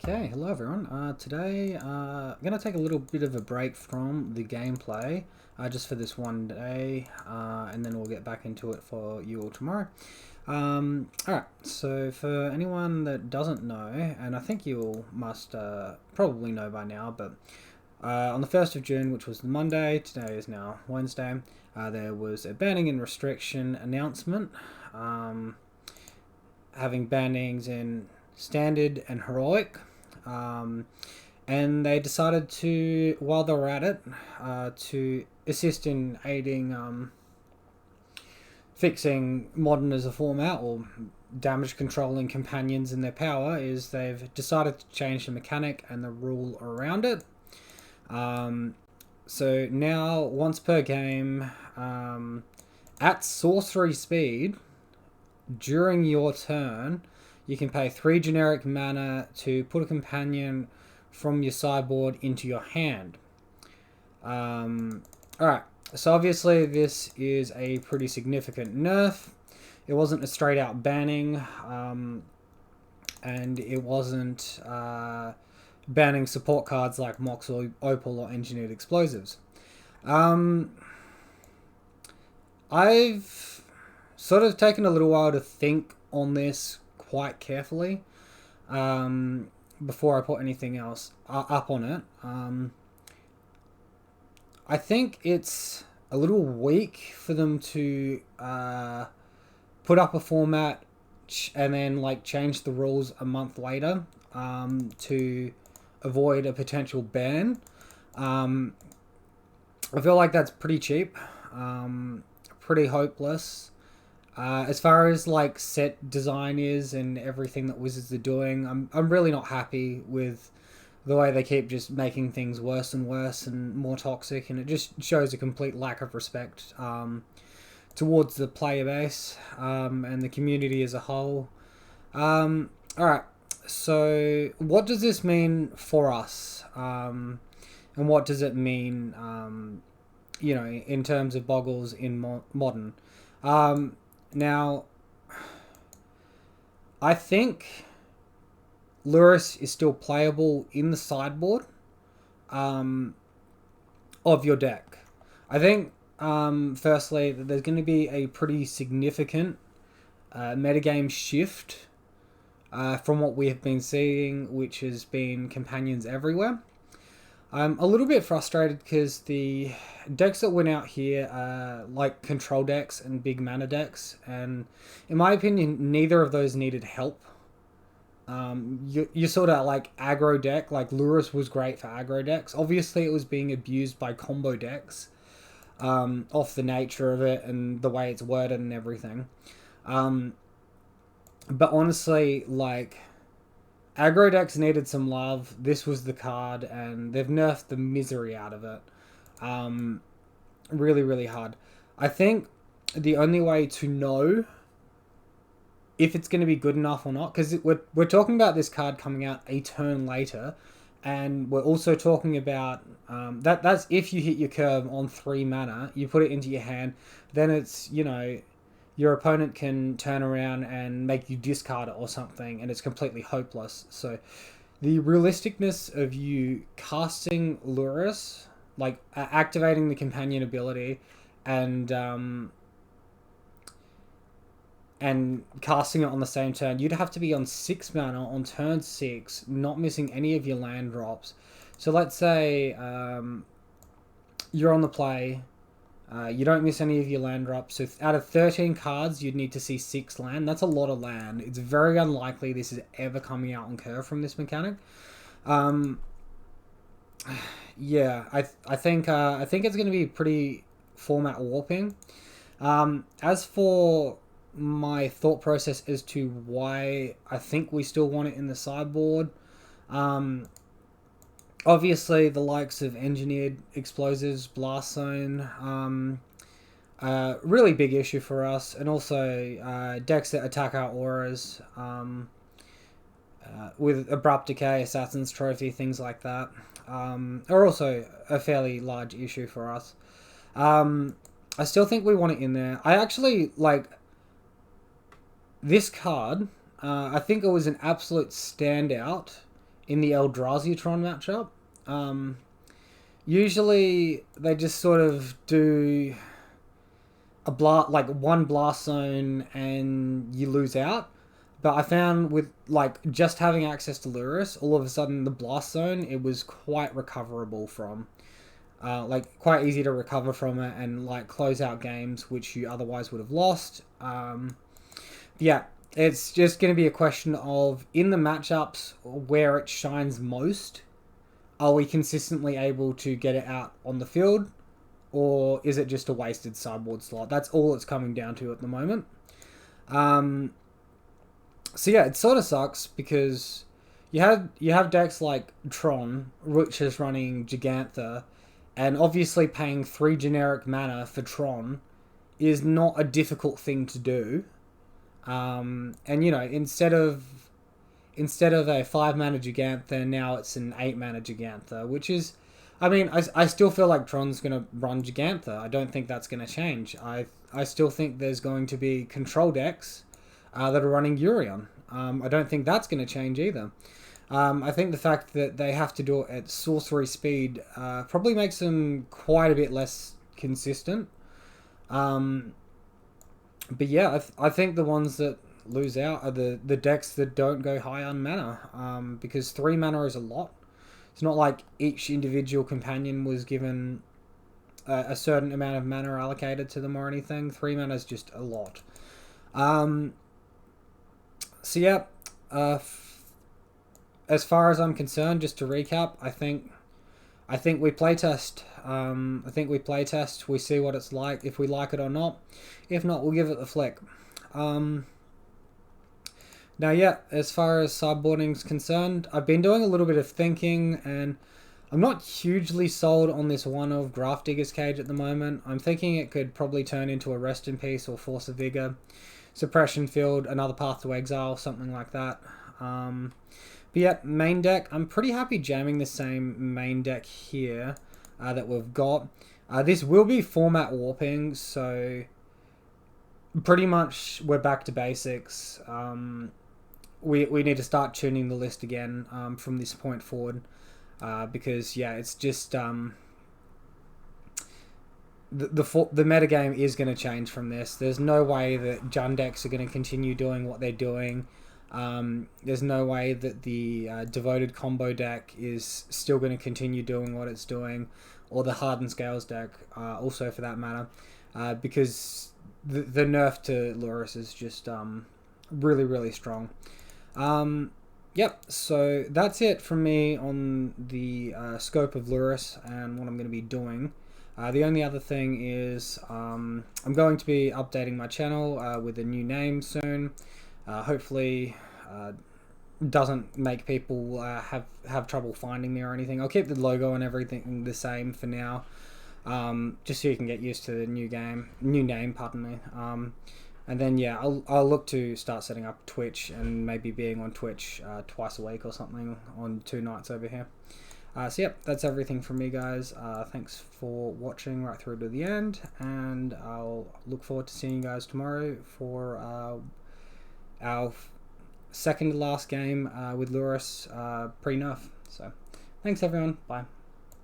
Okay, hello everyone. Today I'm going to take a little bit of a break from the gameplay just for this one day, and then we'll get back into it for you all tomorrow. Alright, so for anyone that doesn't know, and I think you all must probably know by now, but on the 1st of June, which was the Monday, today is now Wednesday, there was a banning and restriction announcement, having bannings in standard and heroic, and they decided to, while they were at it, to assist in aiding fixing modern as a format or damage controlling companions in their power. Is they've decided to change the mechanic and the rule around it. So now once per game, at sorcery speed, during your turn, you can pay 3 generic mana to put a companion from your sideboard into your hand. Alright, so obviously this is a pretty significant nerf. It wasn't a straight out banning, and it wasn't banning support cards like Mox or Opal or Engineered Explosives. I've sort of taken a little while to think on this quite carefully before I put anything else up on it. I think it's a little weak for them to put up a format and then like change the rules a month later to avoid a potential ban. I feel like that's pretty cheap, pretty hopeless. As far as like set design is and everything that Wizards are doing, I'm really not happy with the way they keep just making things worse and worse and more toxic, and it just shows a complete lack of respect towards the player base and the community as a whole. Alright, so what does this mean for us? And what does it mean, in terms of Bogles in modern? Now, I think Lurrus is still playable in the sideboard of your deck. I think, firstly, that there's going to be a pretty significant metagame shift from what we have been seeing, which has been companions everywhere. I'm a little bit frustrated because the decks that went out here are like control decks and big mana decks, and in my opinion, neither of those needed help. You sort of like aggro deck, like Lurrus was great for aggro decks. Obviously, it was being abused by combo decks off the nature of it and the way it's worded and everything. But honestly, like, aggro decks needed some love. This was the card, and they've nerfed the misery out of it. Really, really hard. I think the only way to know if it's going to be good enough or not, because we're talking about this card coming out a turn later, and we're also talking about that's if you hit your curve on 3 mana, you put it into your hand, then it's, your opponent can turn around and make you discard it or something, and it's completely hopeless. So the realisticness of you casting Lurrus, like activating the companion ability and casting it on the same turn, you'd have to be on 6 mana on turn 6, not missing any of your land drops. So let's say you're on the play, you don't miss any of your land drops. So out of 13 cards, you'd need to see 6 land. That's a lot of land. It's very unlikely this is ever coming out on curve from this mechanic. Yeah, I think it's going to be pretty format warping. As for my thought process as to why I think we still want it in the sideboard, obviously the likes of Engineered Explosives, Blast Zone, really big issue for us, and also decks that attack our auras with Abrupt Decay, Assassin's Trophy, things like that, are also a fairly large issue for us. I still think we want it in there. I actually like this card. I think it was an absolute standout in the Eldrazi Tron matchup. Usually they just sort of do like one blast zone and you lose out. But I found with like just having access to Lurrus, all of a sudden the blast zone, it was quite recoverable from. Like quite easy to recover from it and like close out games which you otherwise would have lost. Yeah, it's just going to be a question of in the matchups where it shines most, are we consistently able to get it out on the field, or is it just a wasted sideboard slot? That's all it's coming down to at the moment. So yeah, it sort of sucks because you have decks like Tron, which is running Gigantha, and obviously paying 3 generic mana for Tron is not a difficult thing to do. And you know, instead of a 5 mana Gigantha, now it's an 8 mana Gigantha, which is, I mean, I still feel like Tron's gonna run Gigantha. I don't think that's gonna change. I still think there's going to be control decks that are running Urion. I don't think that's going to change either. I think the fact that they have to do it at sorcery speed probably makes them quite a bit less consistent. But yeah, I think the ones that lose out are the decks that don't go high on mana, because 3 mana is a lot. It's not like each individual companion was given a certain amount of mana allocated to them or anything. 3 mana is just a lot. So yeah, as far as I'm concerned, just to recap, I think we playtest. I think we playtest. We see what it's like, if we like it or not. If not, we'll give it the flick. Now, yeah, as far as sideboarding's concerned, I've been doing a little bit of thinking, and I'm not hugely sold on this one of Grafdigger's Cage at the moment. I'm thinking it could probably turn into a Rest in Peace or Force of Vigor, Suppression Field, another Path to Exile, something like that. But yeah, main deck, I'm pretty happy jamming the same main deck here that we've got. This will be format warping, so pretty much we're back to basics. We need to start tuning the list again from this point forward, because yeah, it's just the metagame is going to change from this. There's no way that Jund decks are going to continue doing what they're doing. There's no way that the Devoted Combo deck is still going to continue doing what it's doing, or the Hardened Scales deck, also for that matter, because the nerf to Lurrus is just really, really strong. Yep, so that's it from me on the scope of Lurrus and what I'm going to be doing. The only other thing is I'm going to be updating my channel with a new name soon. Hopefully doesn't make people have trouble finding me or anything. I'll keep the logo and everything the same for now, just so you can get used to the new name, pardon me. And then yeah, I'll look to start setting up Twitch and maybe being on Twitch twice a week or something on 2 nights over here. So yep, that's everything from me, guys. Thanks for watching right through to the end, and I'll look forward to seeing you guys tomorrow for our second to last game with Lurrus pre-nerf. So thanks everyone, bye.